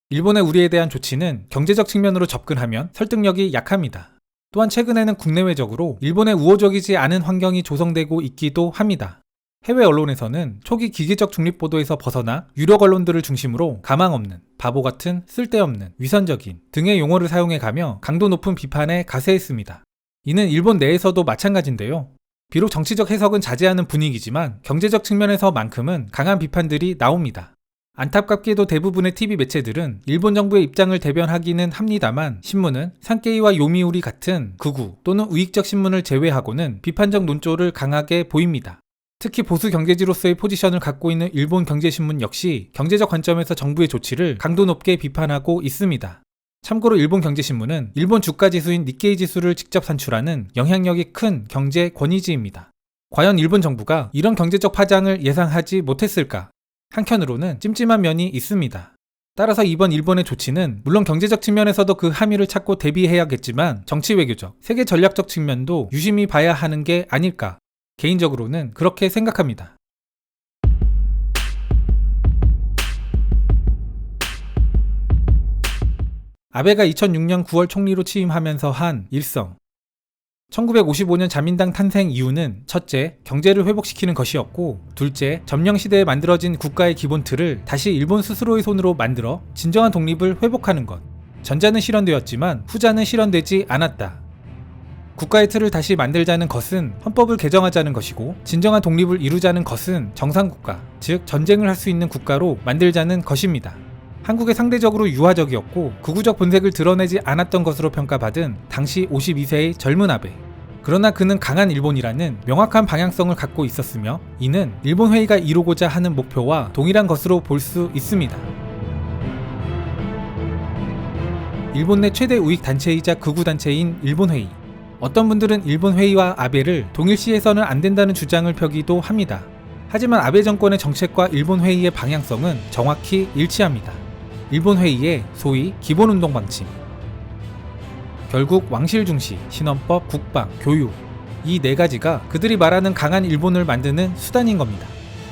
일본의 우리에 대한 조치는 경제적 측면으로 접근하면 설득력이 약합니다. 또한 최근에는 국내외적으로 일본의 우호적이지 않은 환경이 조성되고 있기도 합니다. 해외 언론에서는 초기 기계적 중립 보도에서 벗어나 유력 언론들을 중심으로 가망 없는, 바보 같은, 쓸데없는, 위선적인 등의 용어를 사용해가며 강도 높은 비판에 가세했습니다. 이는 일본 내에서도 마찬가지인데요. 비록 정치적 해석은 자제하는 분위기지만 경제적 측면에서만큼은 강한 비판들이 나옵니다. 안타깝게도 대부분의 TV 매체들은 일본 정부의 입장을 대변하기는 합니다만 신문은 산케이와 요미우리 같은 극우 또는 우익적 신문을 제외하고는 비판적 논조를 강하게 보입니다. 특히 보수 경제지로서의 포지션을 갖고 있는 일본 경제신문 역시 경제적 관점에서 정부의 조치를 강도 높게 비판하고 있습니다. 참고로 일본 경제신문은 일본 주가지수인 니케이 지수를 직접 산출하는 영향력이 큰 경제 권위지입니다. 과연 일본 정부가 이런 경제적 파장을 예상하지 못했을까? 한편으로는 찜찜한 면이 있습니다. 따라서 이번 일본의 조치는 물론 경제적 측면에서도 그 함의를 찾고 대비해야겠지만 정치 외교적, 세계 전략적 측면도 유심히 봐야 하는 게 아닐까? 개인적으로는 그렇게 생각합니다. 아베가 2006년 9월 총리로 취임하면서 한 일성. 1955년 자민당 탄생 이유는 첫째, 경제를 회복시키는 것이었고 둘째, 점령시대에 만들어진 국가의 기본 틀을 다시 일본 스스로의 손으로 만들어 진정한 독립을 회복하는 것. 전자는 실현되었지만 후자는 실현되지 않았다. 국가의 틀을 다시 만들자는 것은 헌법을 개정하자는 것이고 진정한 독립을 이루자는 것은 정상국가, 즉 전쟁을 할 수 있는 국가로 만들자는 것입니다. 한국에 상대적으로 유화적이었고 극우적 본색을 드러내지 않았던 것으로 평가받은 당시 52세의 젊은 아베. 그러나 그는 강한 일본이라는 명확한 방향성을 갖고 있었으며 이는 일본 회의가 이루고자 하는 목표와 동일한 것으로 볼 수 있습니다. 일본 내 최대 우익 단체이자 극우 단체인 일본 회의. 어떤 분들은 일본 회의와 아베를 동일시해서는 안 된다는 주장을 펴기도 합니다. 하지만 아베 정권의 정책과 일본 회의의 방향성은 정확히 일치합니다. 일본 회의의 소위 기본운동 방침. 결국 왕실 중시, 신헌법, 국방, 교육 이 네 가지가 그들이 말하는 강한 일본을 만드는 수단인 겁니다.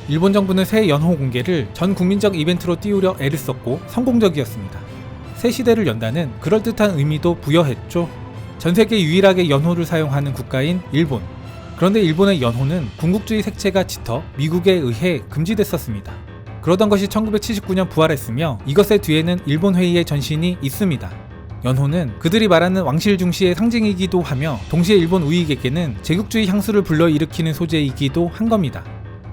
일본 정부는 새 연호 공개를 전 국민적 이벤트로 띄우려 애를 썼고 성공적이었습니다. 새 시대를 연다는 그럴듯한 의미도 부여했죠. 전 세계 유일하게 연호를 사용하는 국가인 일본. 그런데 일본의 연호는 군국주의 색채가 짙어 미국에 의해 금지됐었습니다. 그러던 것이 1979년 부활했으며 이것의 뒤에는 일본 회의의 전신이 있습니다. 연호는 그들이 말하는 왕실 중시의 상징이기도 하며 동시에 일본 우익에게는 제국주의 향수를 불러일으키는 소재이기도 한 겁니다.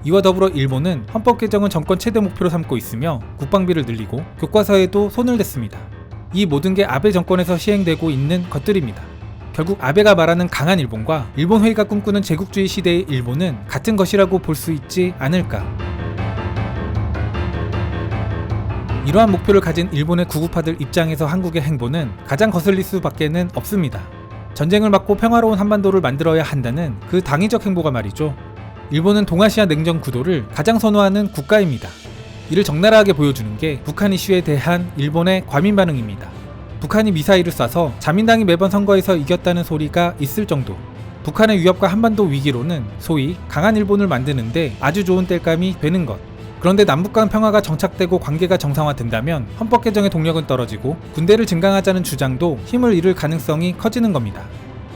이와 더불어 일본은 헌법 개정은 정권 최대 목표로 삼고 있으며 국방비를 늘리고 교과서에도 손을 댔습니다. 이 모든 게 아베 정권에서 시행되고 있는 것들입니다. 결국 아베가 말하는 강한 일본과 일본 회의가 꿈꾸는 제국주의 시대의 일본은 같은 것이라고 볼 수 있지 않을까. 이러한 목표를 가진 일본의 구구파들 입장에서 한국의 행보는 가장 거슬릴 수밖에는 없습니다. 전쟁을 막고 평화로운 한반도를 만들어야 한다는 그 당위적 행보가 말이죠. 일본은 동아시아 냉전 구도를 가장 선호하는 국가입니다. 이를 적나라하게 보여주는 게 북한 이슈에 대한 일본의 과민 반응입니다. 북한이 미사일을 쏴서 자민당이 매번 선거에서 이겼다는 소리가 있을 정도. 북한의 위협과 한반도 위기로는 소위 강한 일본을 만드는데 아주 좋은 땔감이 되는 것. 그런데 남북 간 평화가 정착되고 관계가 정상화된다면 헌법 개정의 동력은 떨어지고 군대를 증강하자는 주장도 힘을 잃을 가능성이 커지는 겁니다.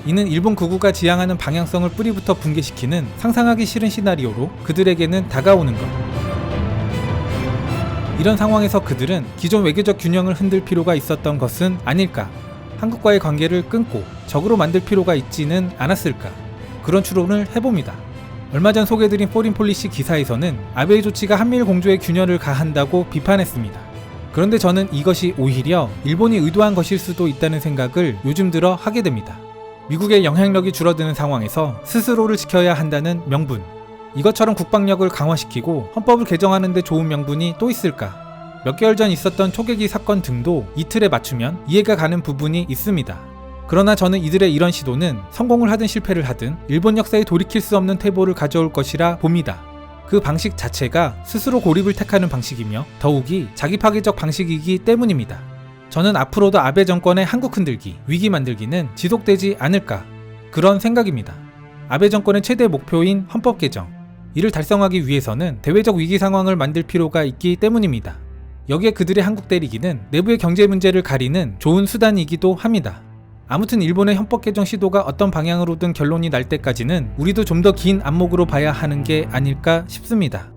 이는 일본 극우가 지향하는 방향성을 뿌리부터 붕괴시키는 상상하기 싫은 시나리오로 그들에게는 다가오는 것. 이런 상황에서 그들은 기존 외교적 균형을 흔들 필요가 있었던 것은 아닐까? 한국과의 관계를 끊고 적으로 만들 필요가 있지는 않았을까? 그런 추론을 해봅니다. 얼마 전 소개해드린 포린 폴리시 기사에서는 아베의 조치가 한미일 공조에 균열을 가한다고 비판했습니다. 그런데 저는 이것이 오히려 일본이 의도한 것일 수도 있다는 생각을 요즘 들어 하게 됩니다. 미국의 영향력이 줄어드는 상황에서 스스로를 지켜야 한다는 명분. 이것처럼 국방력을 강화시키고 헌법을 개정하는 데 좋은 명분이 또 있을까? 몇 개월 전 있었던 초계기 사건 등도 이 틀에 맞추면 이해가 가는 부분이 있습니다. 그러나 저는 이들의 이런 시도는 성공을 하든 실패를 하든 일본 역사에 돌이킬 수 없는 태보를 가져올 것이라 봅니다. 그 방식 자체가 스스로 고립을 택하는 방식이며 더욱이 자기 파괴적 방식이기 때문입니다. 저는 앞으로도 아베 정권의 한국 흔들기, 위기 만들기는 지속되지 않을까 그런 생각입니다. 아베 정권의 최대 목표인 헌법 개정, 이를 달성하기 위해서는 대외적 위기 상황을 만들 필요가 있기 때문입니다. 여기에 그들의 한국 때리기는 내부의 경제 문제를 가리는 좋은 수단이기도 합니다. 아무튼 일본의 헌법 개정 시도가 어떤 방향으로든 결론이 날 때까지는 우리도 좀 더 긴 안목으로 봐야 하는 게 아닐까 싶습니다.